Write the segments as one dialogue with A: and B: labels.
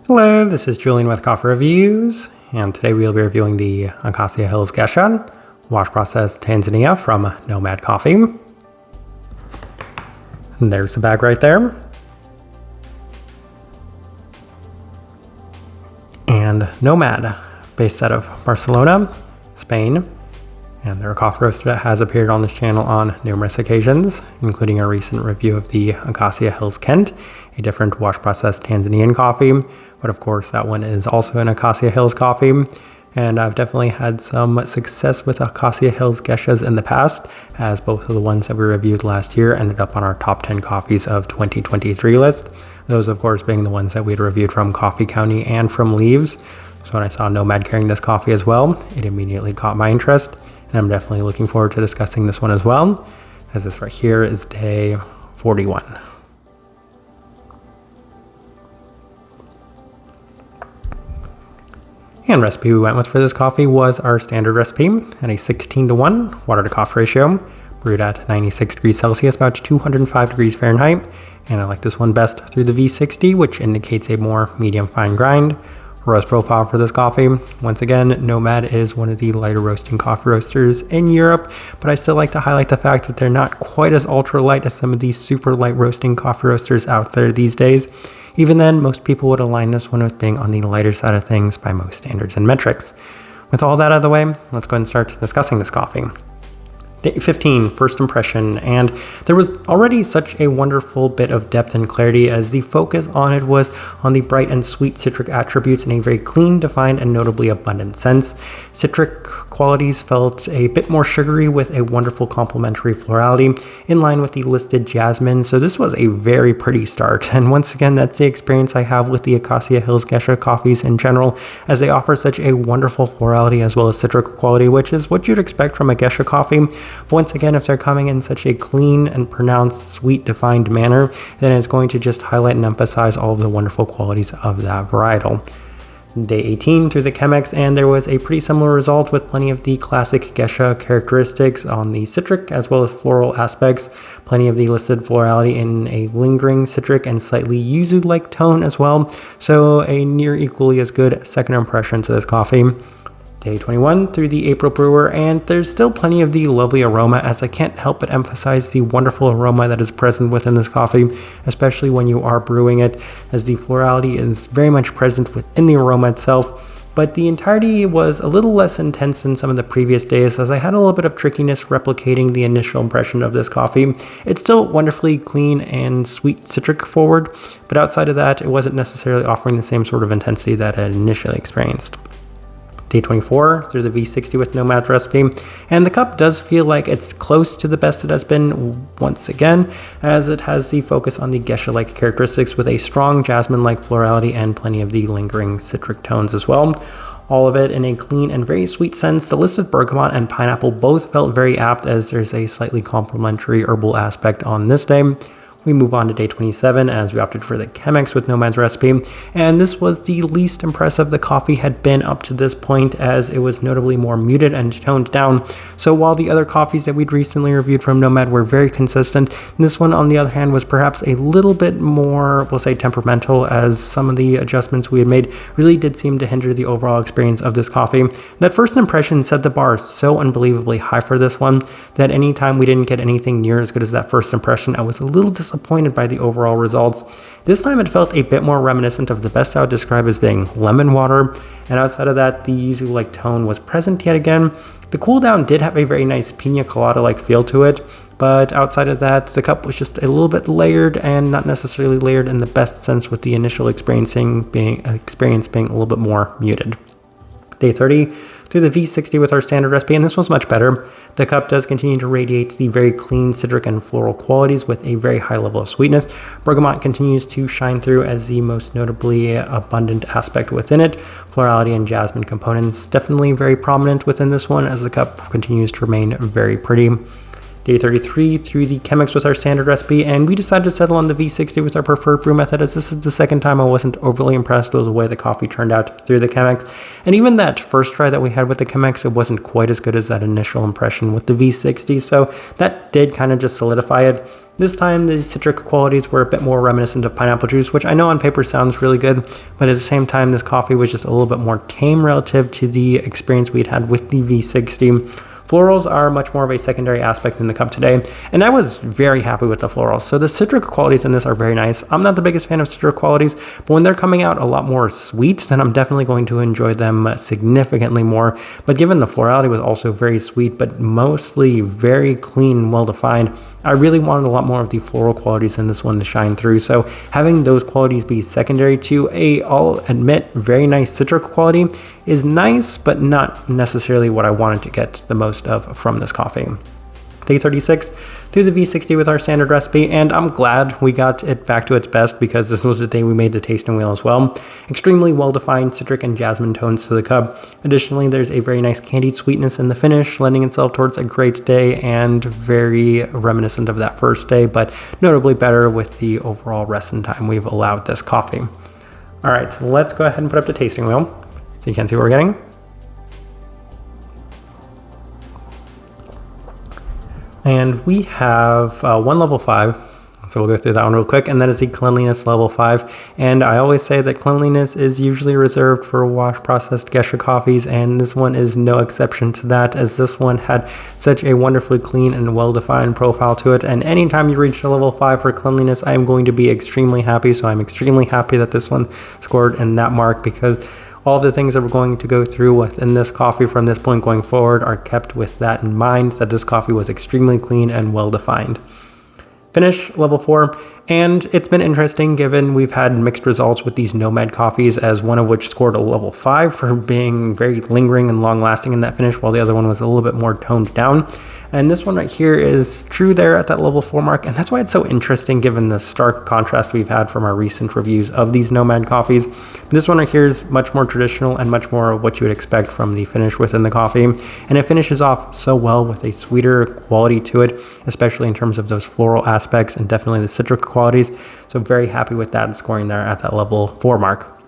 A: Hello, this is Julian with Coffee Reviews, and today we'll be reviewing the Acacia Hills Gesha wash process Tanzania from Nomad Coffee. And there's the bag right there. And Nomad, based out of Barcelona, Spain. And they're a coffee roaster that has appeared on this channel on numerous occasions, including a recent review of the Acacia Hills Kent, a different wash process Tanzanian coffee. But of course, that one is also an Acacia Hills coffee. And I've definitely had some success with Acacia Hills Geshas in the past, as both of the ones that we reviewed last year ended up on our top 10 coffees of 2023 list. Those, of course, being the ones that we'd reviewed from Coffee County and from Leaves. So when I saw Nomad carrying this coffee as well, it immediately caught my interest. And I'm definitely looking forward to discussing this one as well, as this right here is day 41. And recipe we went with for this coffee was our standard recipe at a 16:1 water to coffee ratio, brewed at 96 degrees Celsius, about 205 degrees Fahrenheit. And I like this one best through the V60, which indicates a more medium fine grind. Roast profile for this coffee. Once again, Nomad is one of the lighter roasting coffee roasters in Europe, but I still like to highlight the fact that they're not quite as ultra light as some of these super light roasting coffee roasters out there these days. Even then, most people would align this one with being on the lighter side of things by most standards and metrics. With all that out of the way, let's go ahead and start discussing this coffee. Day 15, first impression, and there was already such a wonderful bit of depth and clarity as the focus on it was on the bright and sweet citric attributes in a very clean, defined, and notably abundant sense. Citric qualities felt a bit more sugary with a wonderful complementary florality in line with the listed jasmine, so this was a very pretty start. And once again, that's the experience I have with the Acacia Hills Gesha coffees in general, as they offer such a wonderful florality as well as citric quality, which is what you'd expect from a Gesha coffee. But once again, if they're coming in such a clean and pronounced, sweet, defined manner, then it's going to just highlight and emphasize all of the wonderful qualities of that varietal. Day 18 through the Chemex, and there was a pretty similar result with plenty of the classic Gesha characteristics on the citric as well as floral aspects, plenty of the listed florality in a lingering citric and slightly yuzu-like tone as well, so a near equally as good second impression to this coffee. Day 21 through the April brewer, and there's still plenty of the lovely aroma, as I can't help but emphasize the wonderful aroma that is present within this coffee, especially when you are brewing it, as the florality is very much present within the aroma itself. But the entirety was a little less intense than some of the previous days, as I had a little bit of trickiness replicating the initial impression of this coffee. It's still wonderfully clean and sweet citric forward, but outside of that, it wasn't necessarily offering the same sort of intensity that I had initially experienced. Day 24 through the V60 with Nomad's recipe, and the cup does feel like it's close to the best it has been once again, as it has the focus on the Gesha-like characteristics with a strong jasmine-like florality and plenty of the lingering citric tones as well. All of it in a clean and very sweet sense. The listed bergamot and pineapple both felt very apt, as there's a slightly complementary herbal aspect on this day. We move on to day 27 as we opted for the Chemex with Nomad's recipe, and this was the least impressive the coffee had been up to this point, as it was notably more muted and toned down. So while the other coffees that we'd recently reviewed from Nomad were very consistent, this one on the other hand was perhaps a little bit more, we'll say, temperamental, as some of the adjustments we had made really did seem to hinder the overall experience of this coffee. That first impression set the bar so unbelievably high for this one that anytime we didn't get anything near as good as that first impression, I was a little disappointed by the overall results. This time it felt a bit more reminiscent of the best I would describe as being lemon water, and outside of that, the yuzu-like tone was present yet again. The cool down did have a very nice pina colada-like feel to it, but outside of that, the cup was just a little bit layered, and not necessarily layered in the best sense, with the initial experience being a little bit more muted. Day 30 through the V60 with our standard recipe, and this one's much better. The cup does continue to radiate the very clean citric and floral qualities with a very high level of sweetness. Bergamot continues to shine through as the most notably abundant aspect within it. Florality and jasmine components definitely very prominent within this one, as the cup continues to remain very pretty. Day 33 through the Chemex with our standard recipe, and we decided to settle on the V60 with our preferred brew method, as this is the second time I wasn't overly impressed with the way the coffee turned out through the Chemex. And even that first try that we had with the Chemex, it wasn't quite as good as that initial impression with the V60, so that did kind of just solidify it. This time the citric qualities were a bit more reminiscent of pineapple juice, which I know on paper sounds really good, but at the same time this coffee was just a little bit more tame relative to the experience we'd had with the V60. Florals are much more of a secondary aspect in the cup today, and I was very happy with the florals. So the citric qualities in this are very nice. I'm not the biggest fan of citric qualities, but when they're coming out a lot more sweet, then I'm definitely going to enjoy them significantly more. But given the florality was also very sweet, but mostly very clean, well-defined, I really wanted a lot more of the floral qualities in this one to shine through. So having those qualities be secondary to I'll admit, very nice citric quality is nice, but not necessarily what I wanted to get the most of from this coffee. Day 36 through the V60 with our standard recipe, and I'm glad we got it back to its best because this was the day we made the tasting wheel as well. Extremely well-defined citric and jasmine tones to the cup. Additionally, there's a very nice candied sweetness in the finish, lending itself towards a great day and very reminiscent of that first day, but notably better with the overall rest and time we've allowed this coffee. All right, let's go ahead and put up the tasting wheel so you can see what we're getting. And we have one level 5, so we'll go through that one real quick, and that is the cleanliness level 5. And I always say that cleanliness is usually reserved for wash processed Gesha coffees, and this one is no exception to that, as this one had such a wonderfully clean and well-defined profile to it. And anytime you reach a level 5 for cleanliness, I am going to be extremely happy. So I'm extremely happy that this one scored in that mark, because all of the things that we're going to go through within this coffee from this point going forward are kept with that in mind, that this coffee was extremely clean and well defined. Finish level 4, and it's been interesting given we've had mixed results with these Nomad coffees, as one of which scored a level 5 for being very lingering and long lasting in that finish, while the other one was a little bit more toned down. And this one right here is true there at that level 4 mark, and that's why it's so interesting given the stark contrast we've had from our recent reviews of these Nomad coffees. This one right here is much more traditional and much more what you would expect from the finish within the coffee, and it finishes off so well with a sweeter quality to it, especially in terms of those floral aspects and definitely the citric qualities. So very happy with that scoring there at that level 4 mark.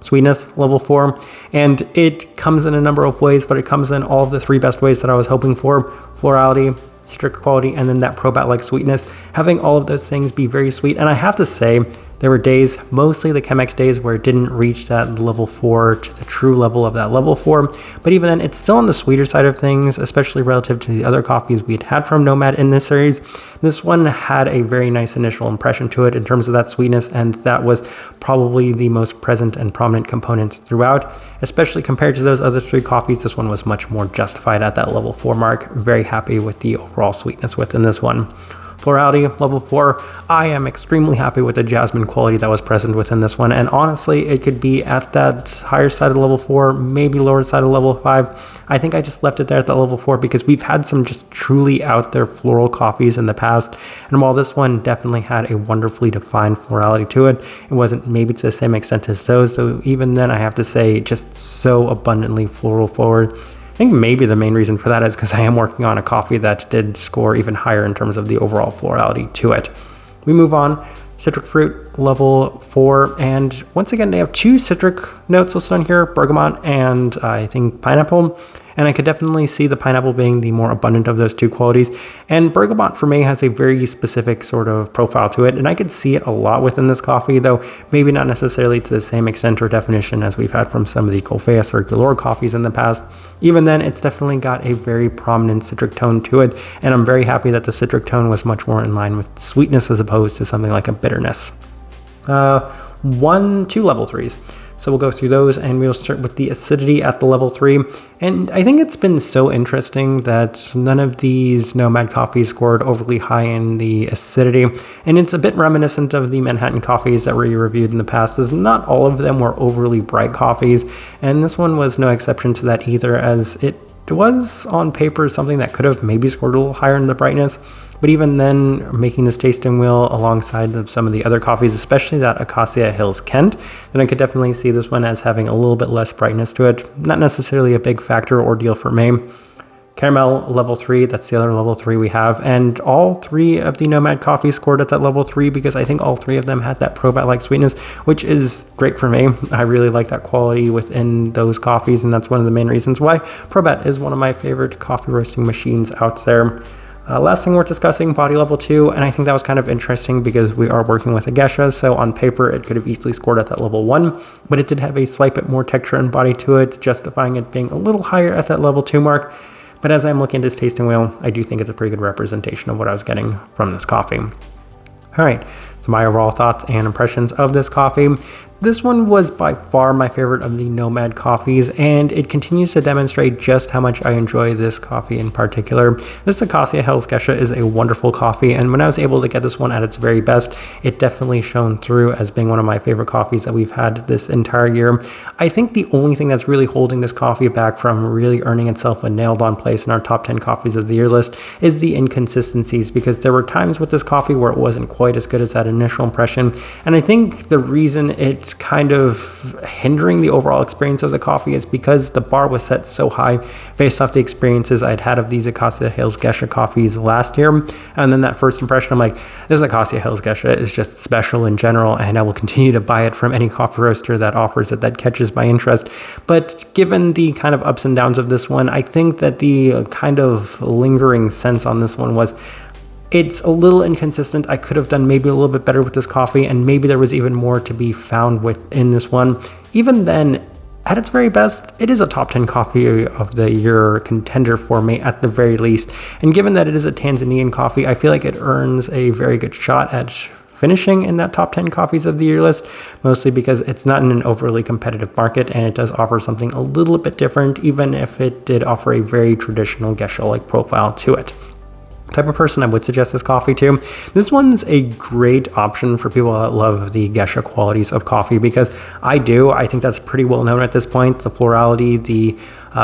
A: Sweetness level 4, and it comes in a number of ways, but it comes in all of the 3 best ways that I was hoping for: florality, citric quality, and then that Probat-like sweetness. Having all of those things be very sweet, and I have to say there were days, mostly the Chemex days, where it didn't reach that level 4 to the true level of that level 4, but even then it's still on the sweeter side of things, especially relative to the other coffees we'd had from Nomad in this series. This one had a very nice initial impression to it in terms of that sweetness, and that was probably the most present and prominent component throughout. Especially compared to those other 3 coffees, this one was much more justified at that level 4 mark. Very happy with the overall sweetness within this one. Florality level 4, I am extremely happy with the jasmine quality that was present within this one, and honestly it could be at that higher side of level 4, maybe lower side of level 5. I think I just left it there at that level 4 because we've had some just truly out there floral coffees in the past, and while this one definitely had a wonderfully defined florality to it, it wasn't maybe to the same extent as those, though even then I have to say just so abundantly floral forward. I think maybe the main reason for that is because I am working on a coffee that did score even higher in terms of the overall florality to it. We move on. Citric fruit level 4, and once again they have 2 citric notes listed on here, bergamot and I think pineapple, and I could definitely see the pineapple being the more abundant of those 2 qualities, and bergamot for me has a very specific sort of profile to it, and I could see it a lot within this coffee, though maybe not necessarily to the same extent or definition as we've had from some of the Colfea Circular coffees in the past. Even then, it's definitely got a very prominent citric tone to it, and I'm very happy that the citric tone was much more in line with sweetness as opposed to something like a bitterness. 2 level 3s. So we'll go through those, and we'll start with the acidity at the level 3. And I think it's been so interesting that none of these Nomad coffees scored overly high in the acidity. And it's a bit reminiscent of the Manhattan coffees that we reviewed in the past, as not all of them were overly bright coffees. And this one was no exception to that either, as it was on paper something that could have maybe scored a little higher in the brightness. But even then, making this tasting wheel alongside of some of the other coffees, especially that Acacia Hills Kent, then I could definitely see this one as having a little bit less brightness to it. Not necessarily a big factor or deal for me. Caramel level 3, that's the other level 3 we have, and all 3 of the Nomad coffees scored at that level 3 because I think all 3 of them had that Probat-like sweetness, which is great for me. I really like that quality within those coffees, and that's one of the main reasons why Probat is one of my favorite coffee roasting machines out there. Last thing worth discussing, body level 2, and I think that was kind of interesting because we are working with a Gesha, so on paper it could have easily scored at that level 1, but it did have a slight bit more texture and body to it, justifying it being a little higher at that level 2 mark. But as I'm looking at this tasting wheel, I do think it's a pretty good representation of what I was getting from this coffee. All right, so my overall thoughts and impressions of this coffee. This one was by far my favorite of the Nomad coffees, and it continues to demonstrate just how much I enjoy this coffee in particular. This Acacia Hills Gesha is a wonderful coffee, and when I was able to get this one at its very best, it definitely shone through as being one of my favorite coffees that we've had this entire year. I think the only thing that's really holding this coffee back from really earning itself a nailed-on place in our top 10 coffees of the year list is the inconsistencies, because there were times with this coffee where it wasn't quite as good as that initial impression, and I think the reason it's kind of hindering the overall experience of the coffee is because the bar was set so high based off the experiences I'd had of these Acacia Hills Gesha coffees last year. And then that first impression, I'm like, this Acacia Hills Gesha is just special in general, and I will continue to buy it from any coffee roaster that offers it, that catches my interest. But given the kind of ups and downs of this one, I think that the kind of lingering sense on this one was, it's a little inconsistent. I could have done maybe a little bit better with this coffee, and maybe there was even more to be found within this one. Even then, at its very best, it is a top 10 coffee of the year contender for me at the very least. And given that it is a Tanzanian coffee, I feel like it earns a very good shot at finishing in that top 10 coffees of the year list, mostly because it's not in an overly competitive market, and it does offer something a little bit different, even if it did offer a very traditional Gesha-like profile to it. Type of person I would suggest this coffee to. This one's a great option for people that love the Gesha qualities of coffee, because I do. I think that's pretty well known at this point. The florality, the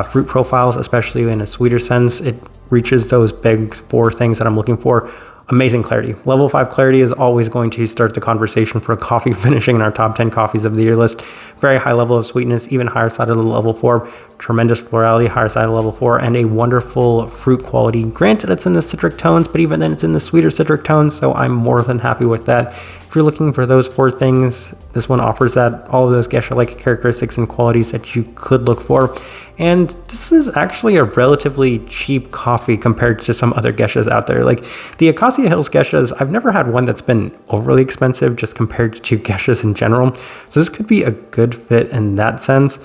A: fruit profiles, especially in a sweeter sense, it reaches those big 4 things that I'm looking for. Amazing clarity. Level 5 clarity is always going to start the conversation for a coffee finishing in our top 10 coffees of the year list. Very high level of sweetness, even higher side of the level 4. Tremendous florality, higher side of level 4, and a wonderful fruit quality. Granted, it's in the citric tones, but even then it's in the sweeter citric tones, so I'm more than happy with that. If you're looking for those 4 things, this one offers that, all of those Gesha-like characteristics and qualities that you could look for. And this is actually a relatively cheap coffee compared to some other Geshas out there. Like the Acacia Hills Geshas, I've never had one that's been overly expensive just compared to Geshas in general. So this could be a good fit in that sense.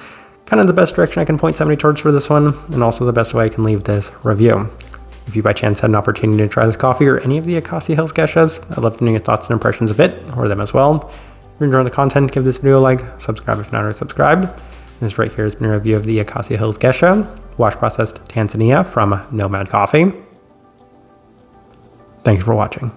A: Kind of the best direction I can point somebody towards for this one, and also the best way I can leave this review. If you by chance had an opportunity to try this coffee or any of the Acacia Hills Geshas, I'd love to know your thoughts and impressions of it, or them as well. If you're enjoying the content, give this video a like, subscribe if you're not already subscribed. This right here has been a review of the Acacia Hills Gesha, wash processed Tanzania from Nomad Coffee. Thank you for watching.